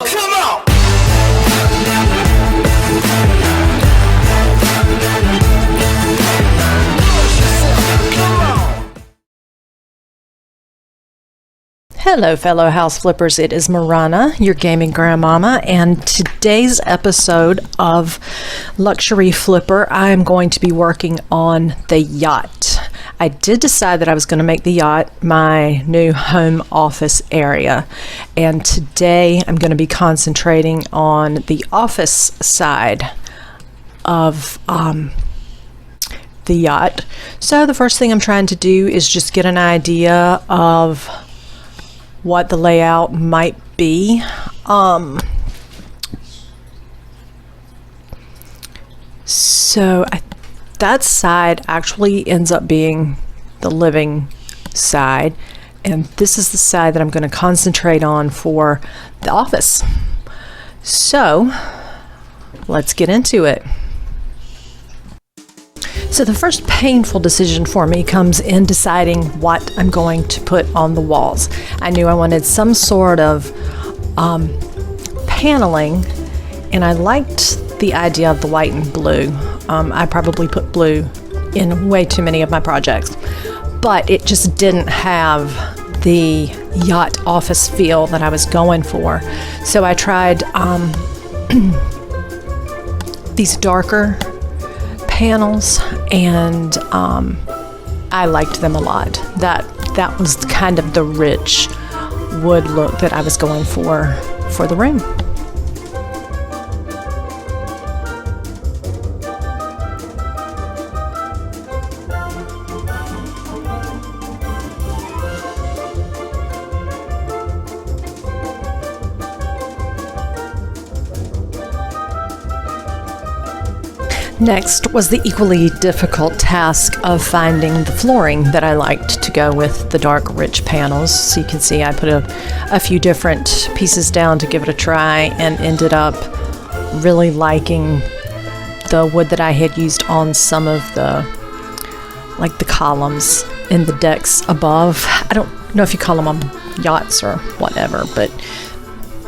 Come on! Hello, fellow house flippers. It is Marana, your gaming grandmama, and today's episode of Luxury Flipper, I am going to be working on the yacht. I did decide that I was going to make the yacht my new home office area, and today I'm going to be concentrating on the office side of the yacht. So the first thing I'm trying to do is just get an idea of what the layout might be. That side actually ends up being the living side, and this is the side that I'm going to concentrate on for the office. So let's get into it. So the first painful decision for me comes in deciding what I'm going to put on the walls. I knew I wanted some sort of paneling, and I liked the idea of the white and blue. I probably put blue in way too many of my projects, but it just didn't have the yacht office feel that I was going for. So I tried these darker panels, and I liked them a lot. That was kind of the rich wood look that I was going for the room. Next was the equally difficult task of finding the flooring that I liked to go with the dark rich panels. So you can see I put a few different pieces down to give it a try, and ended up really liking the wood that I had used on some of the columns in the decks above. I don't know if you call them on yachts or whatever, but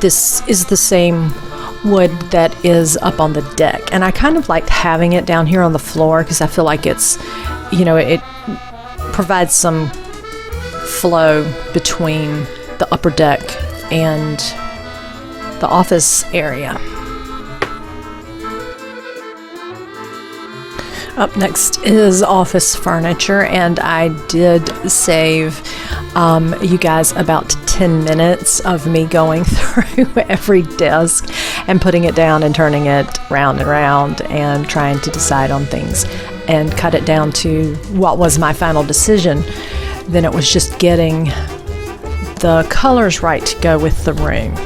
this is the same wood that is up on the deck, and I kind of liked having it down here on the floor because I feel like it's, it provides some flow between the upper deck and the office area. Up next is office furniture, and I did save you guys about 10 minutes of me going through every desk and putting it down and turning it round and round and trying to decide on things and cut it down to what was my final decision. Then it was just getting the colors right to go with the room.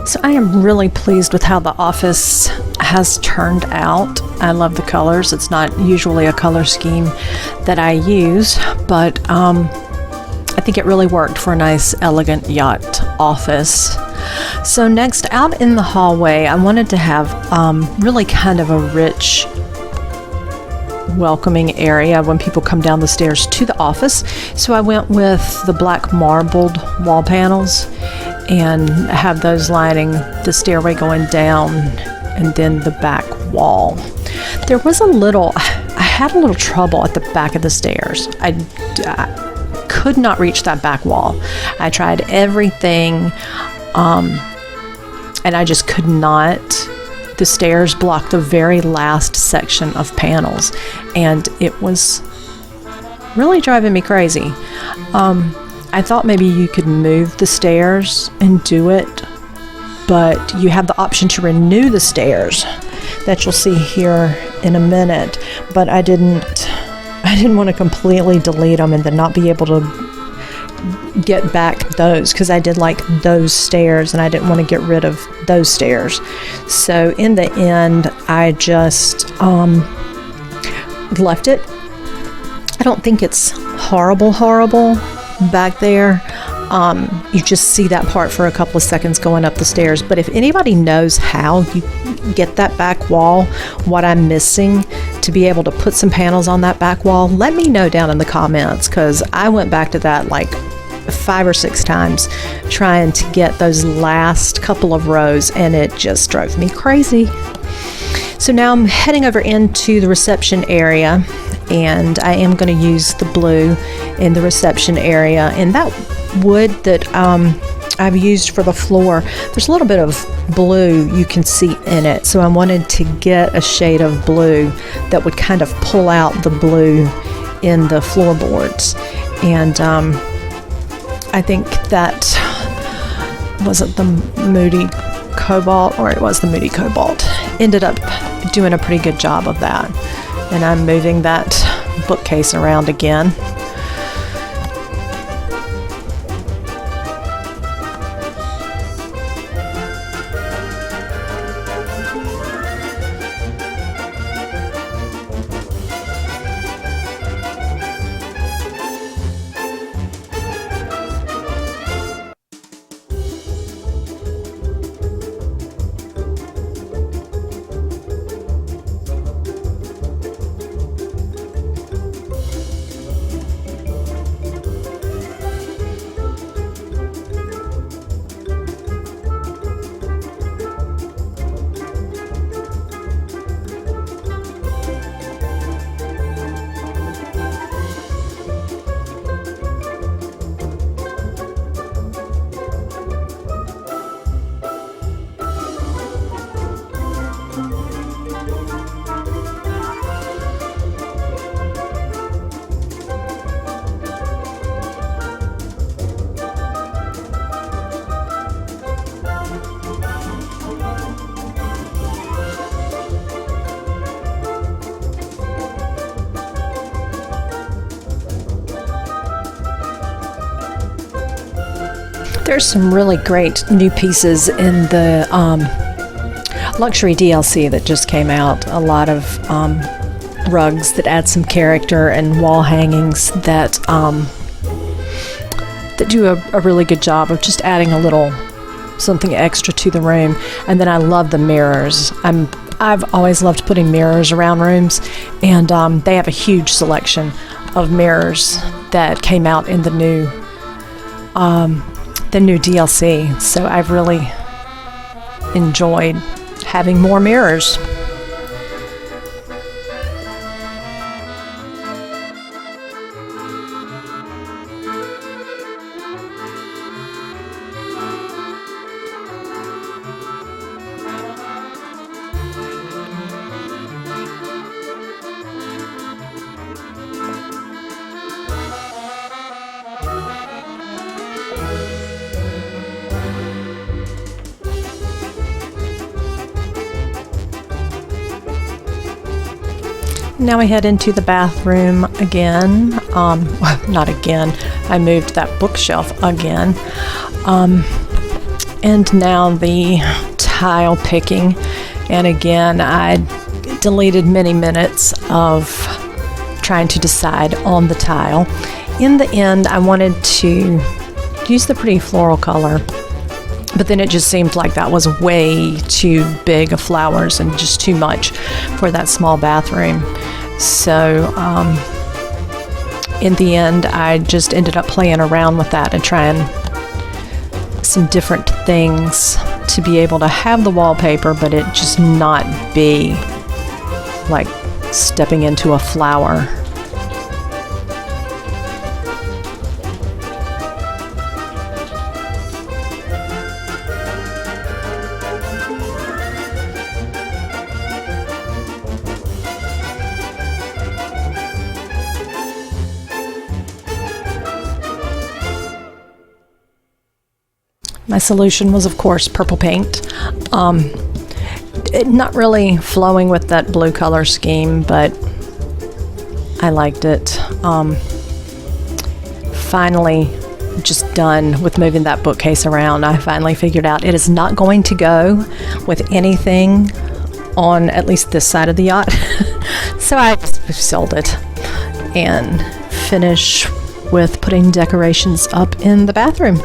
So I am really pleased with how the office has turned out. I love the colors. It's not usually a color scheme that I use, but I think it really worked for a nice, elegant yacht office. So next, out in the hallway, I wanted to have really kind of a rich, welcoming area when people come down the stairs to the office. So I went with the black marbled wall panels and have those lining the stairway going down and then the back wall. There was I had a little trouble at the back of the stairs. I could not reach that back wall. I tried everything, and I just could not. The stairs blocked the very last section of panels, and it was really driving me crazy. I thought maybe you could move the stairs and do it, but you have the option to renew the stairs that you'll see here in a minute. But I didn't want to completely delete them and then not be able to get back those, because I did like those stairs and I didn't want to get rid of those stairs. So in the end, I just left it. I don't think it's horrible back there. You just see that part for a couple of seconds going up the stairs. But if anybody knows how you get that back wall, what I'm missing to be able to put some panels on that back wall, let me know down in the comments, because I went back to that like 5 or 6 times trying to get those last couple of rows, and it just drove me crazy. So now I'm heading over into the reception area, and I am going to use the blue in the reception area. And that wood that I've used for the floor, there's a little bit of blue you can see in it. So I wanted to get a shade of blue that would kind of pull out the blue in the floorboards. And I think that, was it the Moody Cobalt? Or it was the Moody Cobalt. Ended up doing a pretty good job of that. And I'm moving that bookcase around again. There's some really great new pieces in the luxury DLC that just came out. A lot of rugs that add some character and wall hangings that do a really good job of just adding a little something extra to the room. And then I love the mirrors. I've always loved putting mirrors around rooms, and they have a huge selection of mirrors that came out in the new DLC. So I've really enjoyed having more mirrors. Now we head into the bathroom again. Not again. I moved that bookshelf again. And now the tile picking. And again, I deleted many minutes of trying to decide on the tile. In the end, I wanted to use the pretty floral color, but then it just seemed like that was way too big of flowers and just too much for that small bathroom. So in the end, I just ended up playing around with that and trying some different things to be able to have the wallpaper, but it just not be like stepping into a flower. My solution was, of course, purple paint. Not really flowing with that blue color scheme, but I liked it. Finally, just done with moving that bookcase around. I finally figured out it is not going to go with anything on at least this side of the yacht. So I sold it and finish with putting decorations up in the bathroom.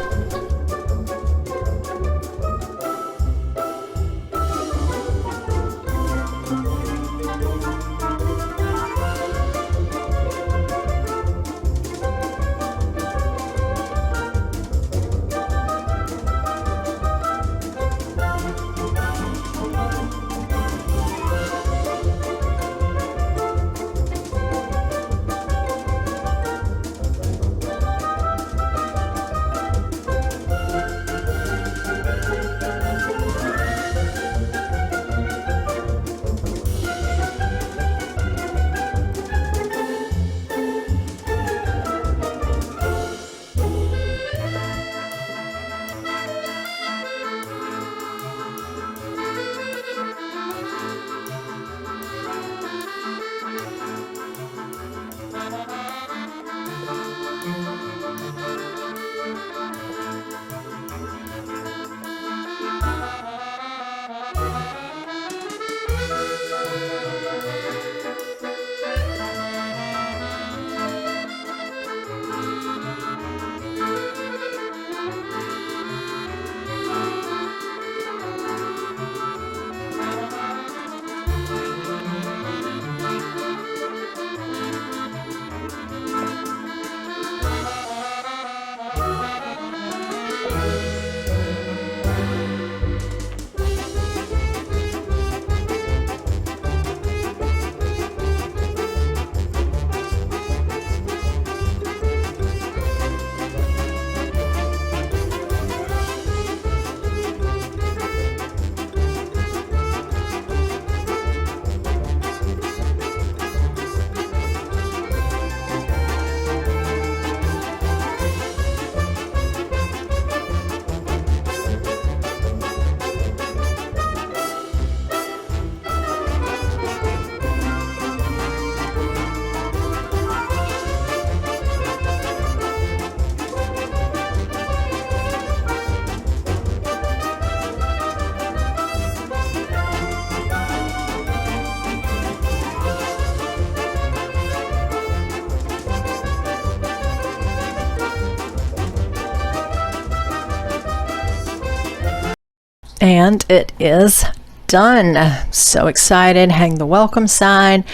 And it is done. So excited. Hang the welcome sign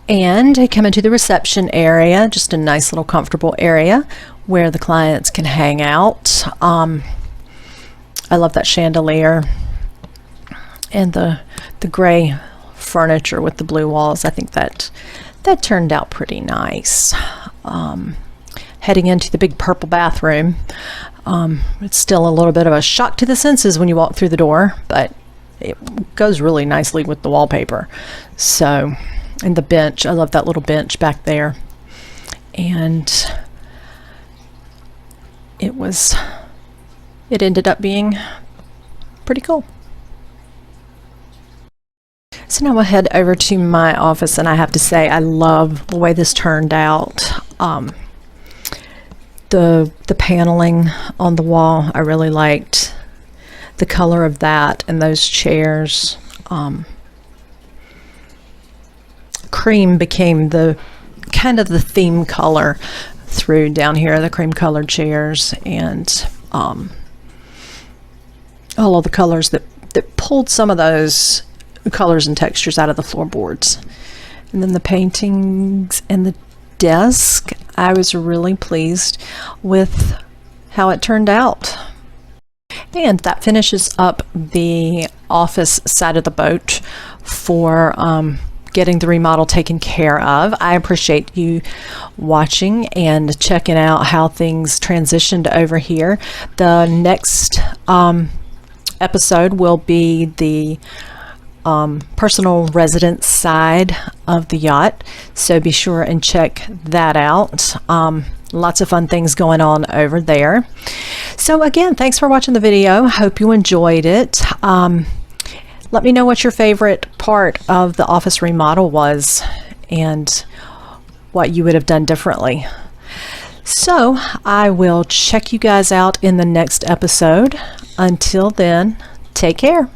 and I come into the reception area, just a nice little comfortable area where the clients can hang out. I love that chandelier and the gray furniture with the blue walls. I think that turned out pretty nice. Heading into the big purple bathroom. It's still a little bit of a shock to the senses when you walk through the door, but it goes really nicely with the wallpaper. So, and the bench, I love that little bench back there. And it ended up being pretty cool. So now we'll head over to my office, and I have to say I love the way this turned out. The paneling on the wall I really liked. the color of that and those chairs. Cream became the kind of the theme color through down here, the cream colored chairs, and all of the colors that pulled some of those colors and textures out of the floorboards. And then the paintings and the desk, I was really pleased with how it turned out. And that finishes up the office side of the boat for getting the remodel taken care of. I appreciate you watching and checking out how things transitioned over here. The next episode will be the personal residence side of the yacht, so be sure and check that out. Lots of fun things going on over there. So again, thanks for watching the video. Hope you enjoyed it. Let me know what your favorite part of the office remodel was and what you would have done differently. So I will check you guys out in the next episode. Until then, take care.